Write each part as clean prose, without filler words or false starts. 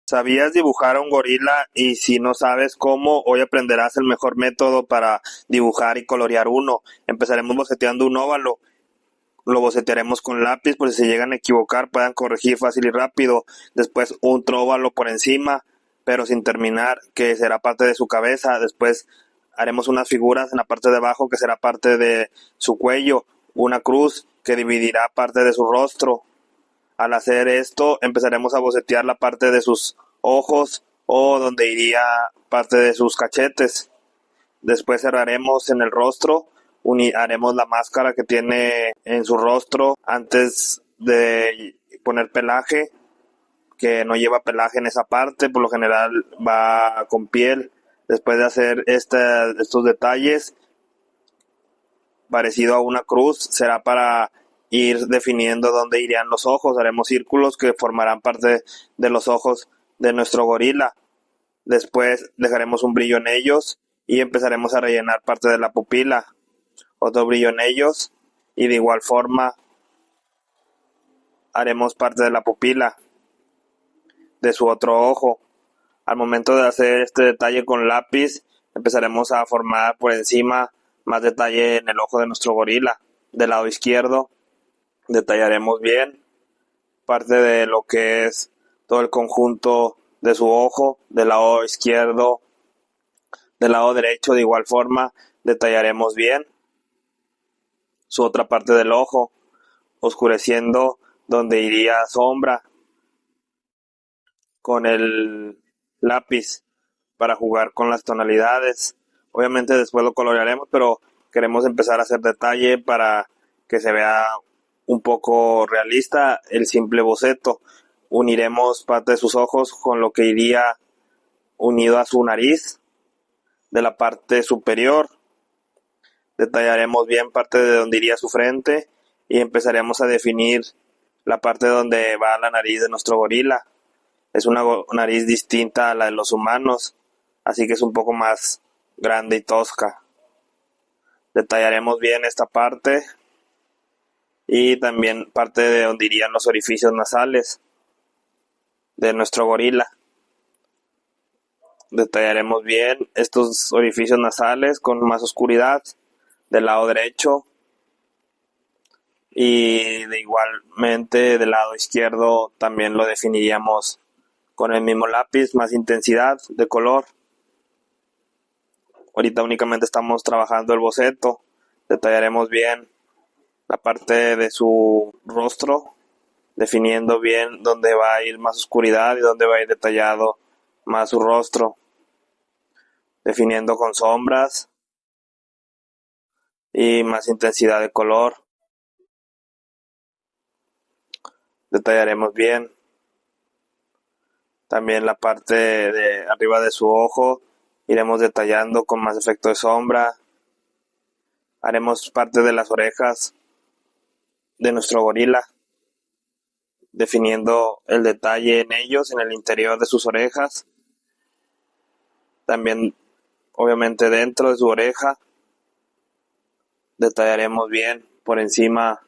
¿Sabías dibujar a un gorila? Y si no sabes cómo, hoy aprenderás el mejor método para dibujar y colorear uno. Empezaremos boceteando un óvalo. Lo bocetearemos con lápiz, por si se llegan a equivocar, puedan corregir fácil y rápido. Después un tróvalo por encima, pero sin terminar, que será parte de su cabeza. Después haremos unas figuras en la parte de abajo, que será parte de su cuello. Una cruz que dividirá parte de su rostro. Al hacer esto, empezaremos a bocetear la parte de sus ojos o donde iría parte de sus cachetes. Después cerraremos en el rostro, haremos la máscara que tiene en su rostro antes de poner pelaje, que no lleva pelaje en esa parte, por lo general va con piel. Después de hacer estos detalles, parecido a una cruz, será para ir definiendo dónde irían los ojos. Haremos círculos que formarán parte de los ojos de nuestro gorila. Después dejaremos un brillo en ellos y empezaremos a rellenar parte de la pupila, otro brillo en ellos, y de igual forma haremos parte de la pupila de su otro ojo. Al momento de hacer este detalle con lápiz, empezaremos a formar por encima más detalle en el ojo de nuestro gorila. Del lado izquierdo detallaremos bien parte de lo que es todo el conjunto de su ojo. Del lado izquierdo, del lado derecho, de igual forma detallaremos bien su otra parte del ojo, oscureciendo donde iría sombra con el lápiz para jugar con las tonalidades. Obviamente después lo colorearemos, pero queremos empezar a hacer detalle para que se vea un poco realista el simple boceto. Uniremos parte de sus ojos con lo que iría unido a su nariz de la parte superior. Detallaremos bien parte de donde iría su frente y empezaremos a definir la parte donde va la nariz de nuestro gorila. Es una nariz distinta a la de los humanos, así que es un poco más grande y tosca. Detallaremos bien esta parte y también parte de donde irían los orificios nasales de nuestro gorila. Detallaremos bien estos orificios nasales con más oscuridad del lado derecho y de igualmente del lado izquierdo también lo definiríamos con el mismo lápiz, más intensidad de color. Ahorita únicamente estamos trabajando el boceto. Detallaremos bien la parte de su rostro, definiendo bien dónde va a ir más oscuridad y dónde va a ir detallado más su rostro, definiendo con sombras y más intensidad de color. Detallaremos bien también la parte de arriba de su ojo, iremos detallando con más efecto de sombra. Haremos parte de las orejas de nuestro gorila, definiendo el detalle en ellos, en el interior de sus orejas. También, obviamente, dentro de su oreja, detallaremos bien por encima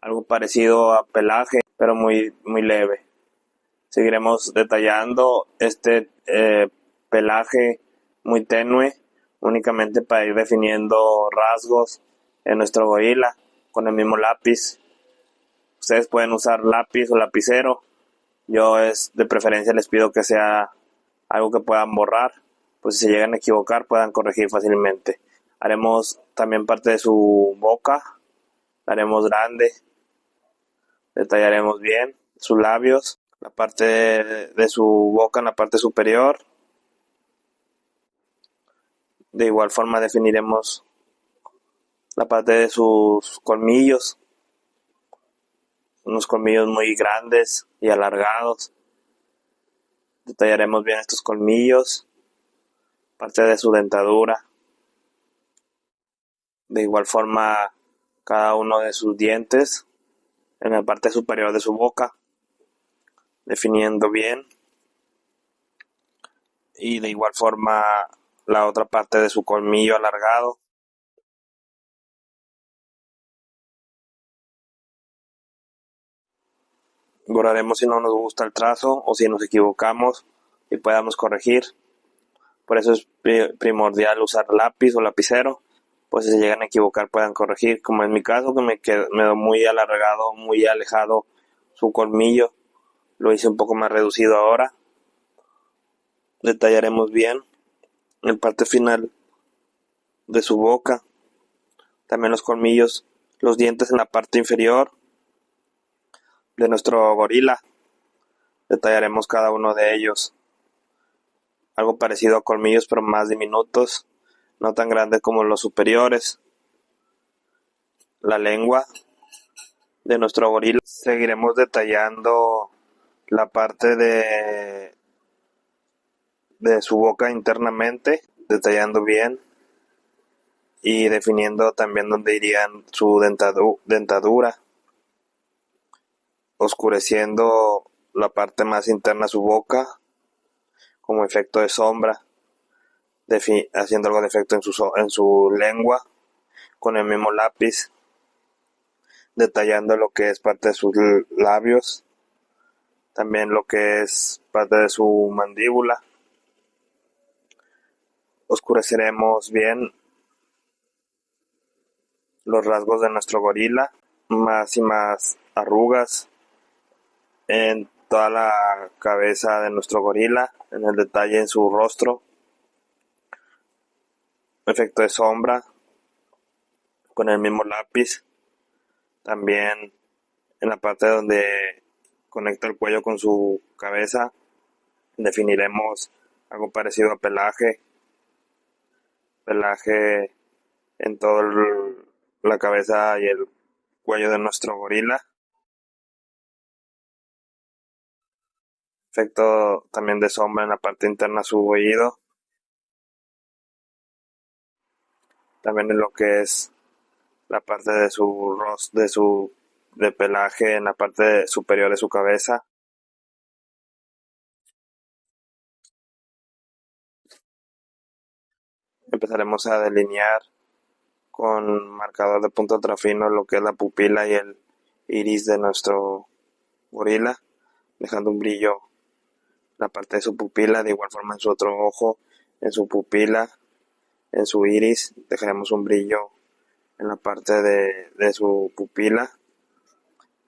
algo parecido a pelaje, pero muy, muy leve. Seguiremos detallando este pelaje muy tenue, únicamente para ir definiendo rasgos en nuestro gorila con el mismo lápiz. Ustedes pueden usar lápiz o lapicero. Yo de preferencia les pido que sea algo que puedan borrar, pues si se llegan a equivocar puedan corregir fácilmente. Haremos también parte de su boca, la haremos grande, detallaremos bien sus labios, la parte de su boca en la parte superior. De igual forma definiremos la parte de sus colmillos, unos colmillos muy grandes y alargados. Detallaremos bien estos colmillos, parte de su dentadura. De igual forma cada uno de sus dientes en la parte superior de su boca, definiendo bien. Y de igual forma la otra parte de su colmillo alargado. Borraremos si no nos gusta el trazo o si nos equivocamos y podamos corregir. Por eso es primordial usar lápiz o lapicero, pues si se llegan a equivocar puedan corregir, como en mi caso que me quedó muy alargado, muy alejado su colmillo, lo hice un poco más reducido ahora. Detallaremos bien en parte final de su boca, también los colmillos, los dientes en la parte inferior de nuestro gorila, detallaremos cada uno de ellos, algo parecido a colmillos pero más diminutos, no tan grandes como los superiores. La lengua de nuestro gorila, seguiremos detallando la parte de su boca internamente, detallando bien y definiendo también dónde irían su dentadura, oscureciendo la parte más interna de su boca como efecto de sombra, haciendo algo de efecto en su lengua con el mismo lápiz, detallando lo que es parte de sus labios, también lo que es parte de su mandíbula. Oscureceremos bien los rasgos de nuestro gorila, más y más arrugas en toda la cabeza de nuestro gorila, en el detalle en su rostro, efecto de sombra con el mismo lápiz, también en la parte donde conecta el cuello con su cabeza definiremos algo parecido a pelaje en toda la cabeza y el cuello de nuestro gorila, efecto también de sombra en la parte interna de su oído, también en lo que es la parte de su de pelaje en la parte superior de su cabeza. Empezaremos a delinear con marcador de punto ultrafino lo que es la pupila y el iris de nuestro gorila, dejando un brillo en la parte de su pupila, de igual forma en su otro ojo, en su pupila, en su iris, dejaremos un brillo en la parte de su pupila.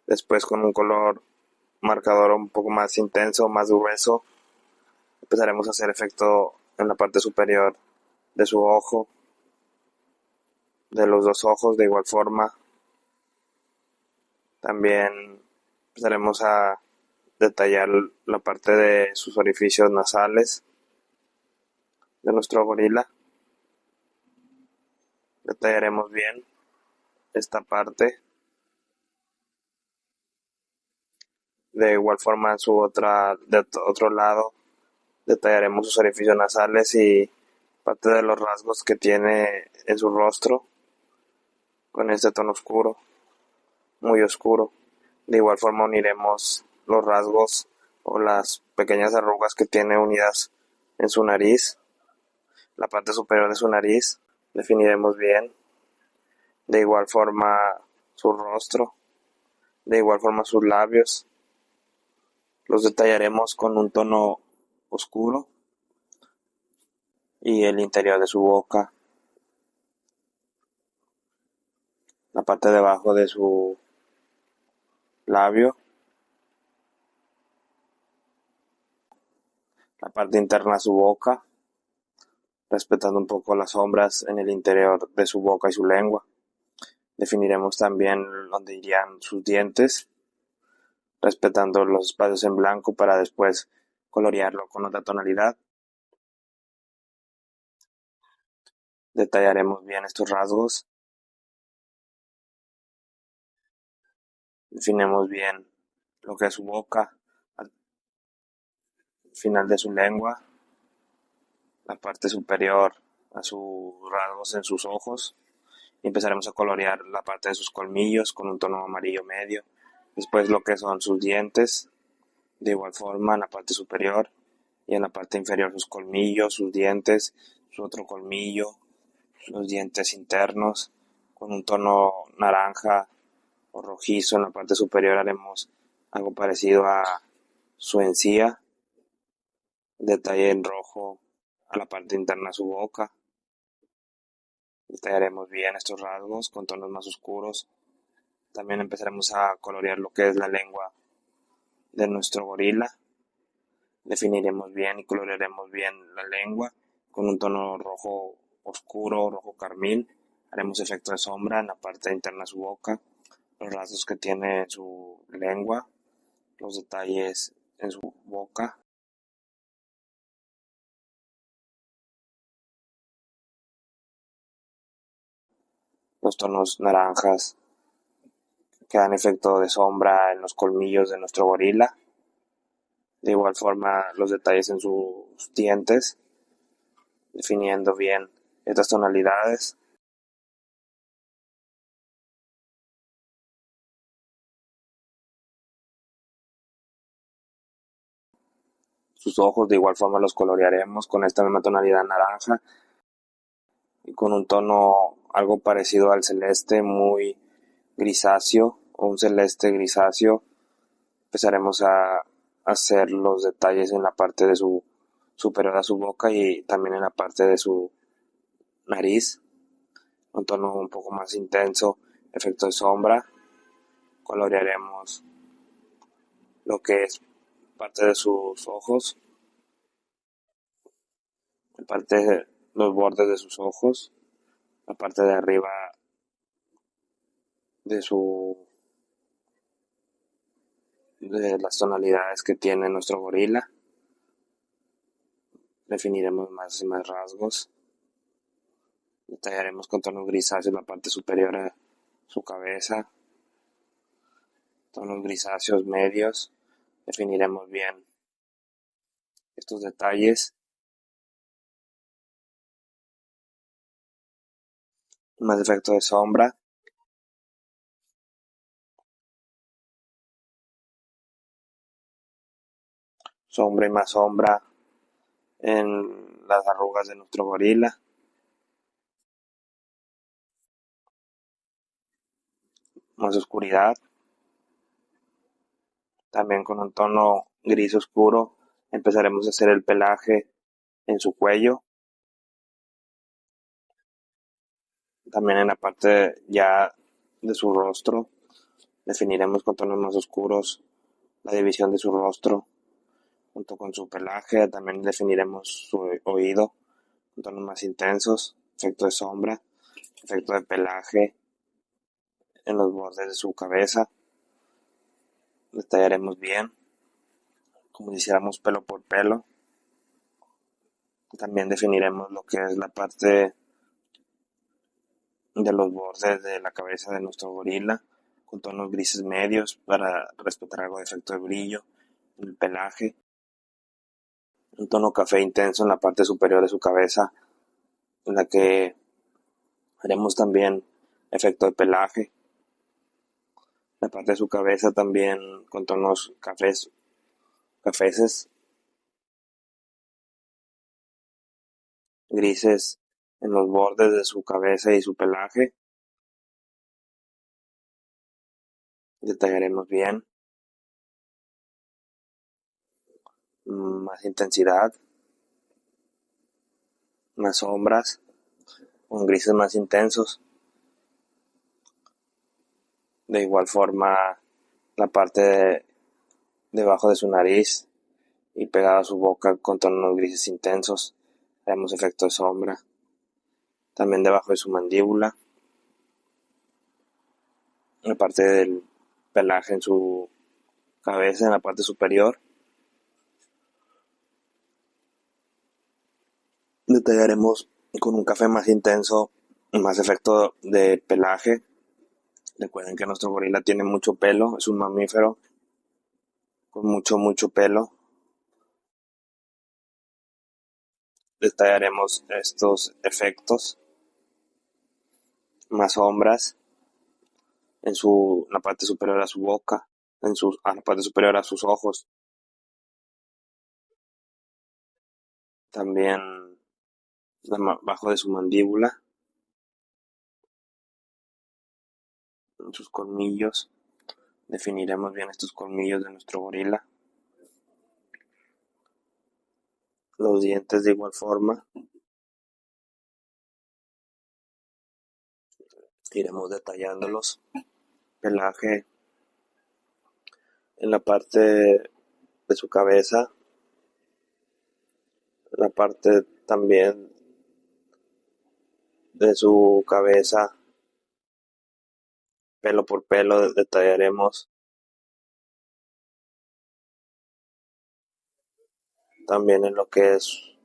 Después con un color marcador un poco más intenso, más grueso, empezaremos a hacer efecto en la parte superior de su ojo, de los dos ojos de igual forma. También empezaremos a detallar la parte de sus orificios nasales de nuestro gorila. Detallaremos bien esta parte. De igual forma en su otro lado detallaremos sus orificios nasales y parte de los rasgos que tiene en su rostro con este tono oscuro, muy oscuro. De igual forma uniremos los rasgos o las pequeñas arrugas que tiene unidas en su nariz, la parte superior de su nariz, definiremos bien. De igual forma su rostro, de igual forma sus labios, los detallaremos con un tono oscuro y el interior de su boca, la parte de abajo de su labio, la parte interna de su boca, respetando un poco las sombras en el interior de su boca y su lengua. Definiremos también dónde irían sus dientes, respetando los espacios en blanco para después colorearlo con otra tonalidad. Detallaremos bien estos rasgos, definimos bien lo que es su boca, al final de su lengua, la parte superior a sus rasgos en sus ojos y empezaremos a colorear la parte de sus colmillos con un tono amarillo medio, después lo que son sus dientes, de igual forma en la parte superior y en la parte inferior sus colmillos, sus dientes, su otro colmillo, los dientes internos con un tono naranja o rojizo. En la parte superior haremos algo parecido a su encía, detalle en rojo a la parte interna de su boca. Detallaremos bien estos rasgos con tonos más oscuros. También empezaremos a colorear lo que es la lengua de nuestro gorila. Definiremos bien y colorearemos bien la lengua con un tono rojo oscuro, rojo carmín. Haremos efecto de sombra en la parte interna de su boca, los rasgos que tiene en su lengua, los detalles en su boca. Los tonos naranjas que dan efecto de sombra en los colmillos de nuestro gorila. De igual forma los detalles en sus dientes, definiendo bien estas tonalidades. Sus ojos de igual forma los colorearemos con esta misma tonalidad naranja y con un tono algo parecido al celeste, muy grisáceo o un celeste grisáceo. Empezaremos a hacer los detalles en la parte de su superior a su boca y también en la parte de su nariz, un tono un poco más intenso, efecto de sombra. Colorearemos lo que es parte de sus ojos, la parte de los bordes de sus ojos, la parte de arriba de su de las tonalidades que tiene nuestro gorila. Definiremos más y más rasgos. Detallaremos con tonos grisáceos la parte superior de su cabeza, tonos grisáceos medios. Definiremos bien estos detalles. Más efecto de sombra. Sombra y más sombra en las arrugas de nuestro gorila. Más oscuridad. También con un tono gris oscuro empezaremos a hacer el pelaje en su cuello. También en la parte ya de su rostro. Definiremos con tonos más oscuros la división de su rostro junto con su pelaje. También definiremos su oído con tonos más intensos, efecto de sombra, efecto de pelaje en los bordes de su cabeza. Detallaremos bien, como si hiciéramos pelo por pelo. También definiremos lo que es la parte de los bordes de la cabeza de nuestro gorila con tonos grises medios para respetar algo de efecto de brillo en el pelaje. Un tono café intenso en la parte superior de su cabeza, en la que haremos también efecto de pelaje. La parte de su cabeza también con tonos cafeces, grises en los bordes de su cabeza y su pelaje. Detallaremos bien, más intensidad, más sombras, con grises más intensos. De igual forma, la parte debajo de su nariz y pegada a su boca con tonos grises intensos. Haremos efecto de sombra. También debajo de su mandíbula, la parte del pelaje en su cabeza, en la parte superior. Detallaremos con un café más intenso, más efecto de pelaje. Recuerden que nuestro gorila tiene mucho pelo, es un mamífero con mucho pelo. Detallaremos estos efectos, más sombras en la parte superior a su boca, a la parte superior a sus ojos. También debajo de su mandíbula, en sus colmillos, Definiremos bien estos colmillos de nuestro gorila. Los dientes de igual forma. Iremos detallándolos. Pelaje en la parte de su cabeza. La parte también de su cabeza, pelo por pelo, detallaremos. También en lo que es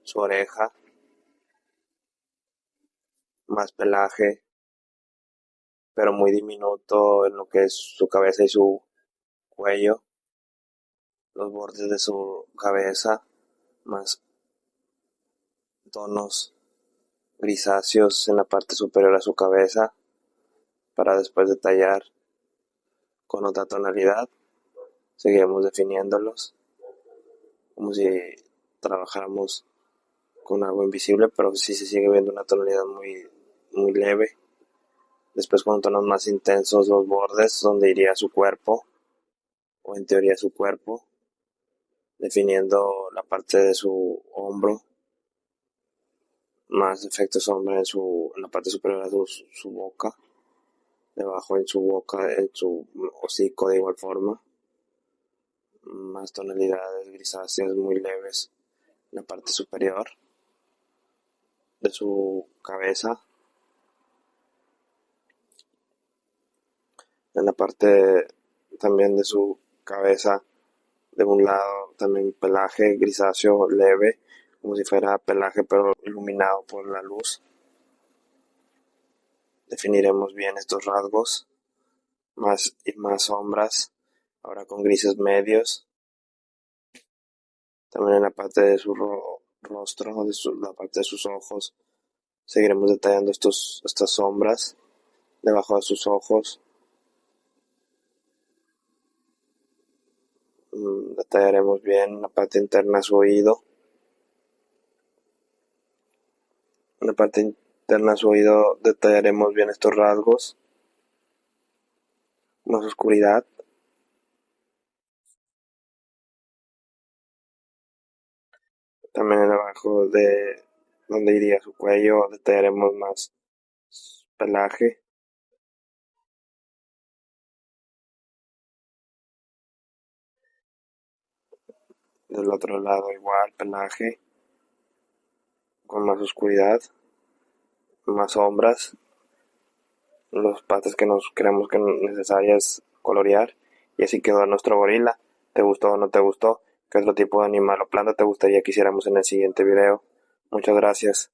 su oreja, más pelaje, pero muy diminuto en lo que es su cabeza y su cuello, los bordes de su cabeza, más tonos grisáceos en la parte superior a su cabeza, para después detallar con otra tonalidad. Seguiremos definiéndolos como si trabajáramos con algo invisible, pero sí se sigue viendo una tonalidad muy leve. Después con tonos más intensos los bordes, donde iría su cuerpo, o en teoría su cuerpo, definiendo la parte de su hombro, más efecto sombra en la parte superior de su boca, debajo en su boca, en su hocico de igual forma, más tonalidades grisáceas muy leves en la parte superior de su cabeza, en la parte también de su cabeza de un lado también pelaje grisáceo leve, como si fuera pelaje pero iluminado por la luz. Definiremos bien estos rasgos, más y más sombras, ahora con grises medios. También en la parte de su rostro, la parte de sus ojos, seguiremos detallando estas sombras debajo de sus ojos. Detallaremos bien la parte interna de su oído. En la parte interna de su oído detallaremos bien estos rasgos, más oscuridad. También en abajo de donde iría su cuello detallaremos más pelaje. Del otro lado igual pelaje, con más oscuridad, más sombras, las partes que nos creemos que necesarias colorear. Y así quedó nuestro gorila. ¿Te gustó o no te gustó? ¿Qué otro tipo de animal o planta te gustaría que hiciéramos en el siguiente video? Muchas gracias.